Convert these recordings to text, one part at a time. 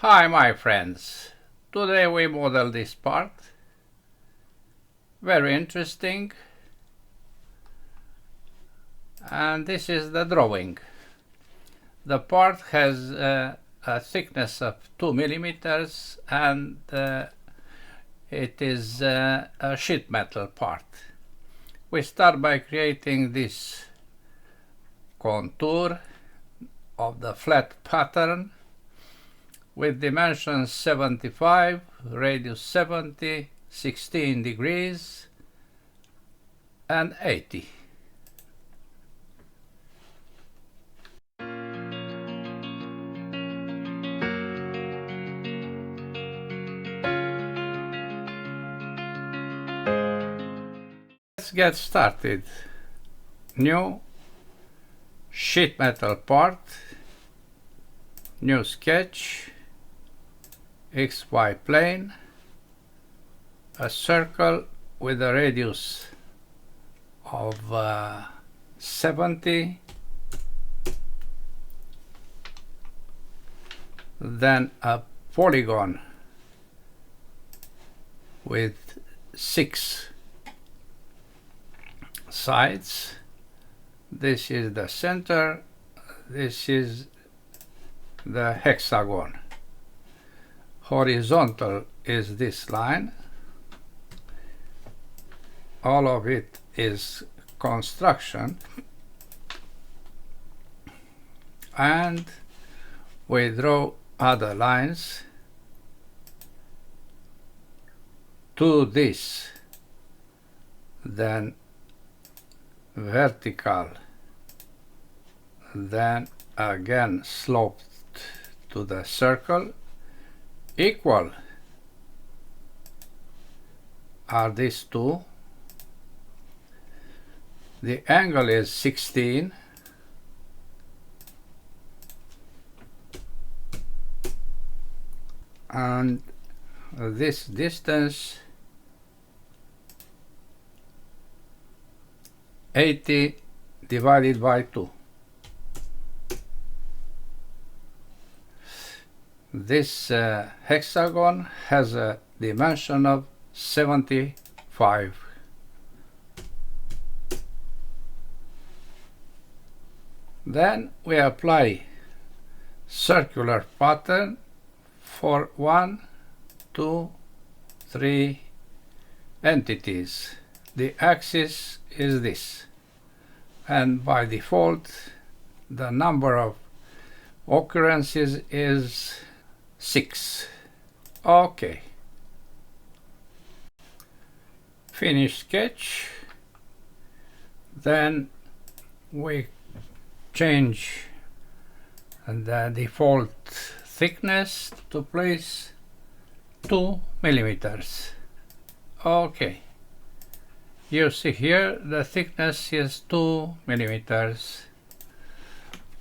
Hi my friends, today we model this part. Very interesting. And this is the drawing. The part has a thickness of 2 millimeters and it is a sheet metal part. We start by creating this contour of the flat pattern with dimensions 75, radius 70, 16 degrees and 80. Let's get started. New sheet metal part, new sketch, XY plane, a circle with a radius of 70, then a polygon with 6 sides. This is the center, this is the hexagon. Horizontal is this line. All of it is construction, and we draw other lines to this, then vertical, then again sloped to the circle. Equal are these two. The angle is 16, and this distance 80 divided by 2. This hexagon has a dimension of 75. Then we apply circular pattern for 1, 2, 3 entities. The axis is this, and by default the number of occurrences is 6. Okay. Finish sketch. Then we change the default thickness to place 2 millimeters. Okay. You see here the thickness is 2 millimeters.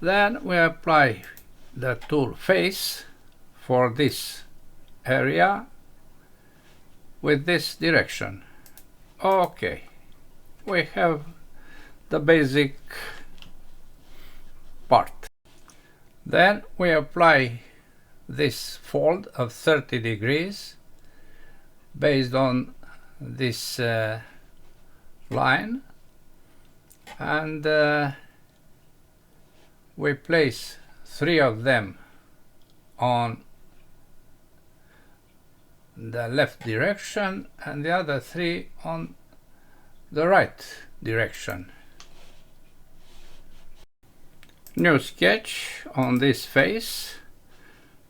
Then we apply the tool face for this area with this direction. Okay, we have the basic part. Then we apply this fold of 30 degrees based on this line, and we place 3 of them on the left direction and the other 3 on the right direction. New sketch on this face.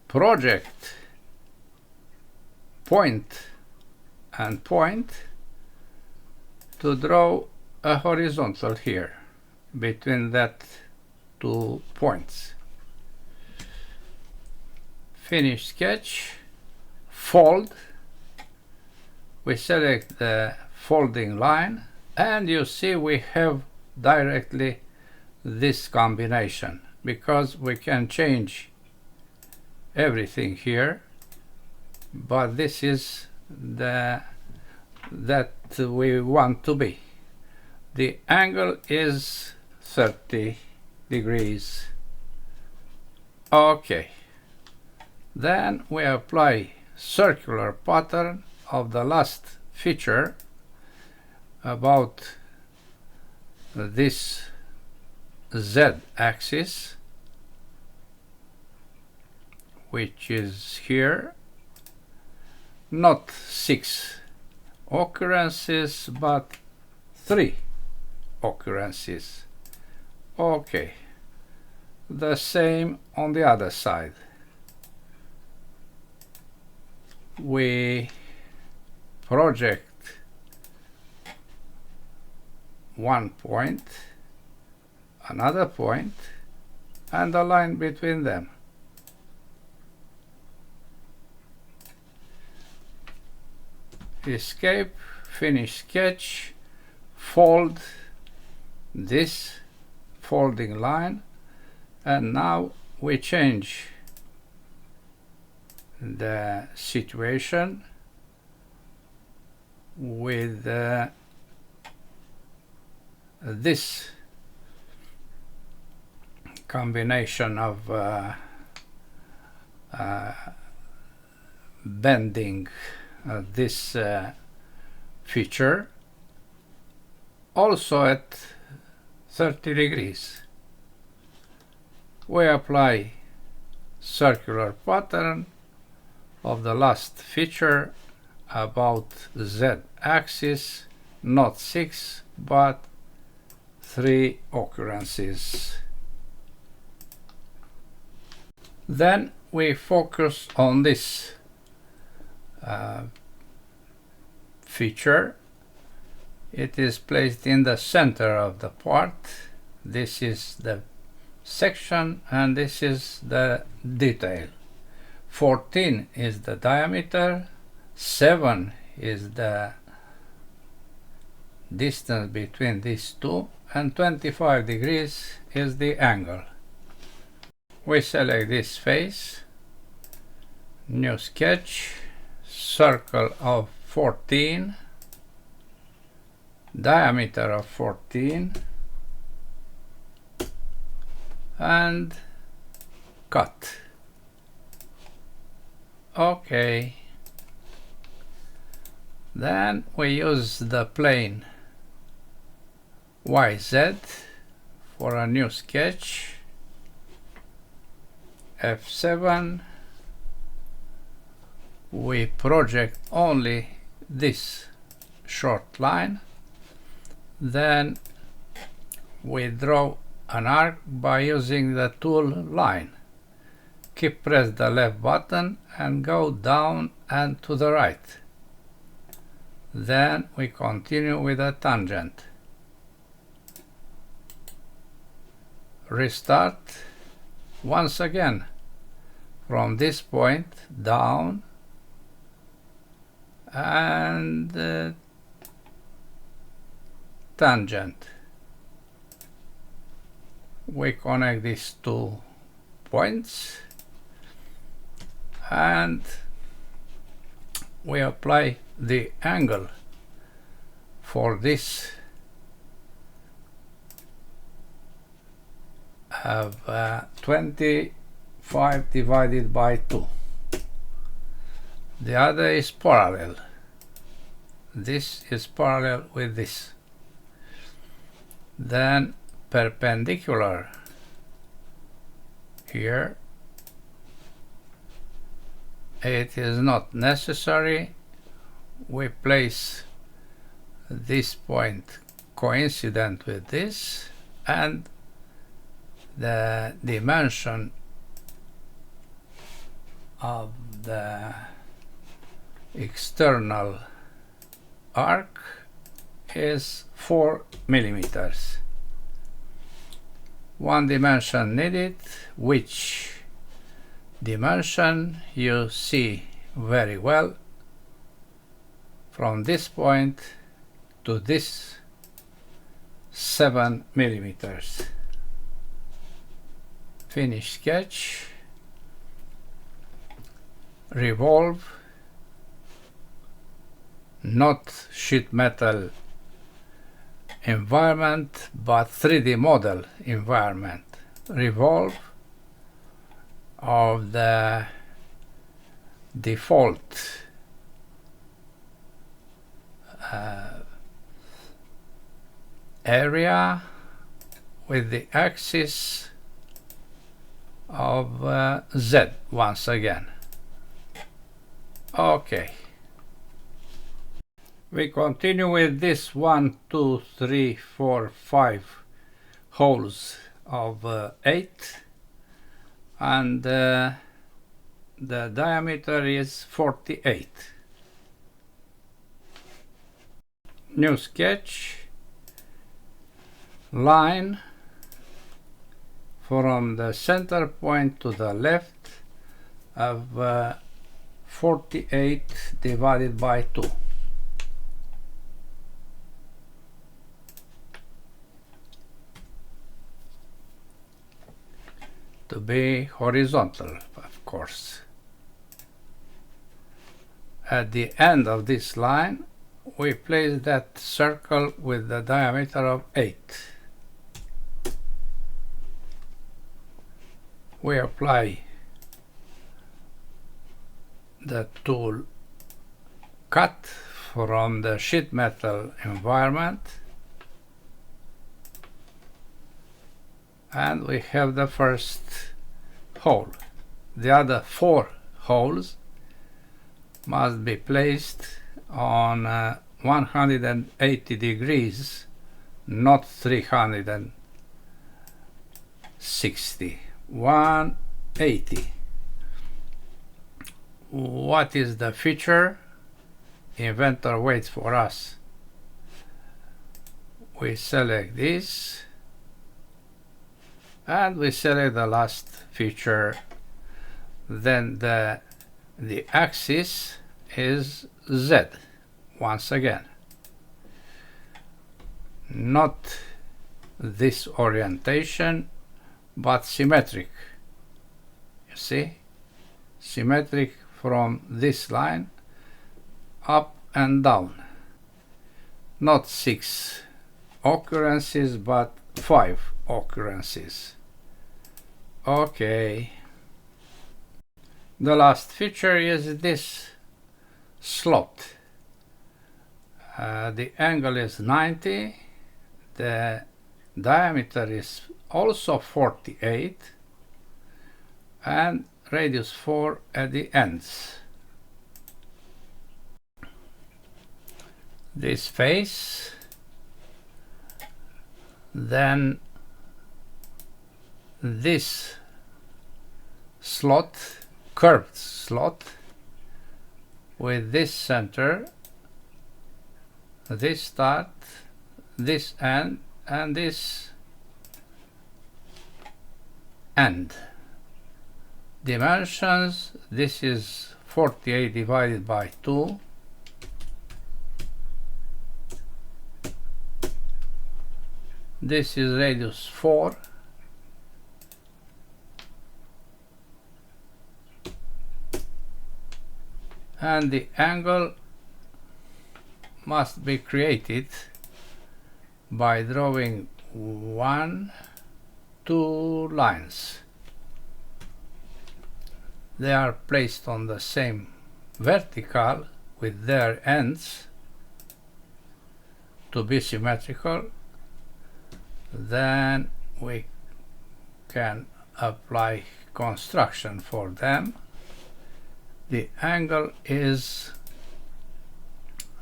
Project point and point to draw a horizontal here between that 2 points. Finish sketch. Fold. We select the folding line, and you see we have directly this combination, because we can change everything here, but this is the that we want to be. The angle is 30 degrees. Okay, Then we apply circular pattern of the last feature about this z-axis, which is here. Not 6 occurrences, but 3 occurrences. Okay. The same on the other side. We project one point, another point, and a line between them. Escape, finish sketch, fold this folding line, and now we change the situation with this combination of bending this feature also at 30 degrees. We apply circular pattern of the last feature about the z-axis, not 6 but 3 occurrences. Then we focus on this feature. It is placed in the center of the part. This is the section and this is the detail. 14 is the diameter, 7 is the distance between these two, and 25 degrees is the angle. We select this face, new sketch, circle of 14, diameter of 14, and cut. Okay. Then we use the plane YZ for a new sketch. F7. We project only this short line. Then we draw an arc by using the tool line. Press the left button and go down and to the right. Then we continue with a tangent. Restart once again from this point down and tangent. We connect these 2 points and we apply the angle for this of 25 divided by 2. The other is parallel. This is parallel with this. Then perpendicular here. It is not necessary. We place this point coincident with this, and the dimension of the external arc is 4 millimeters. One dimension needed, which dimension you see very well from this point to this 7 millimeters. Finish sketch, revolve, not sheet metal environment but 3D model environment. Revolve of the default area with the axis of Z once again. Okay. We continue with this 1, 2, 3, 4, 5 holes of 8, and the diameter is 48. New sketch, line from the center point to the left of 48 divided by 2. To be horizontal, of course. At the end of this line, we place that circle with the diameter of 8. We apply the tool cut from the sheet metal environment, and we have the first hole. The other 4 holes must be placed on 180 degrees, not 360. 180. What is the feature? Inventor waits for us. We select this, and we select the last feature. Then the axis is Z once again, not this orientation, but symmetric. You see, symmetric from this line up and down, not 6 occurrences but 5 occurrences. Okay. The last feature is this slot. The angle is 90, the diameter is also 48, and radius 4 at the ends. This face, then this slot, curved slot, with this center, this start, this end, and this end. Dimensions, this is 48 divided by 2. This is radius 4. And the angle must be created by drawing 1, 2 lines. They are placed on the same vertical with their ends to be symmetrical. Then we can apply construction for them. The angle is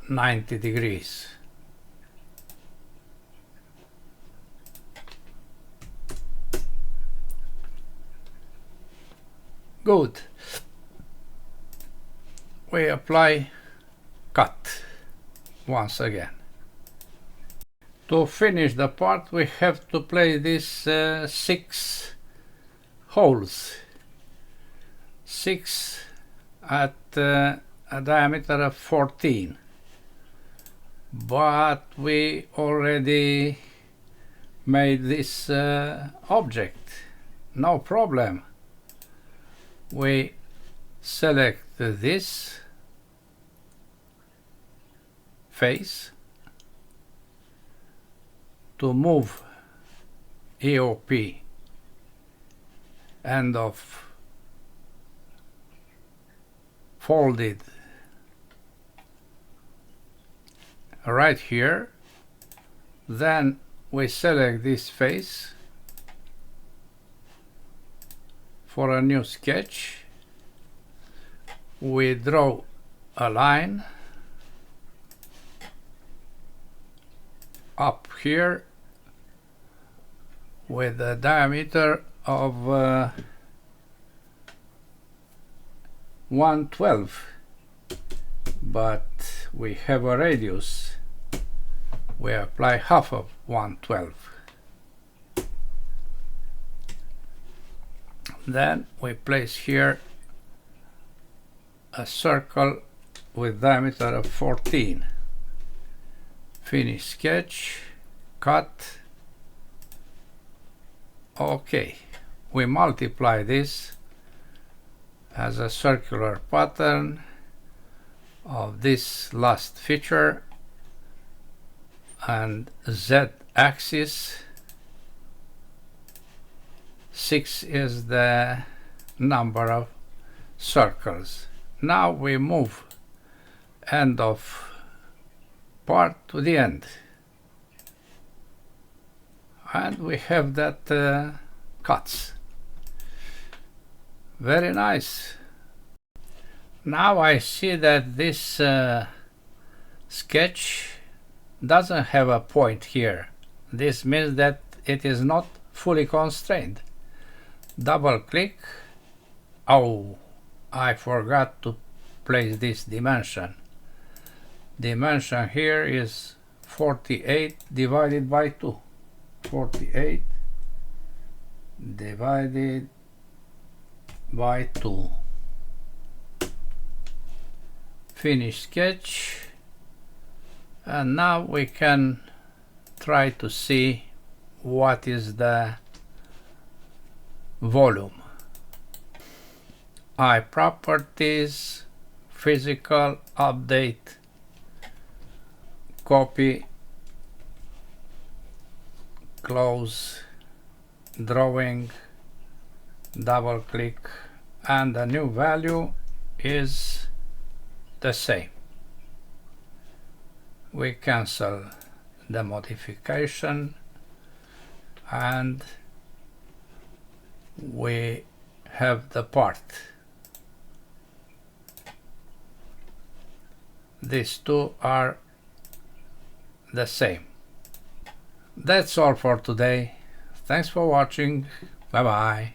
90 degrees. Good. We apply cut once again. To finish the part, we have to play these 6 holes. 6 at a diameter of 14. But we already made this object. No problem. We select this face to move EOP end of folded right here. Then we select this face for a new sketch. We draw a line up here with a diameter of 112, but we have a radius. We apply half of 112. Then we place here a circle with diameter of 14. Finish sketch, cut. Okay, we multiply this as a circular pattern of this last feature, and z-axis 6 is the number of circles. Now we move end of part to the end, and we have that cuts. Very nice. Now I see that this sketch doesn't have a point here. This means that it is not fully constrained. Double click. Oh, I forgot to place this dimension. Dimension here is 48 divided by 2. 48 divided by 2. Finish sketch, and now we can try to see what is the volume. Properties, physical, update, copy, close, drawing, double click, and the new value is the same. We cancel the modification and we have the part. These two are the same. That's all for today. Thanks for watching. Bye bye.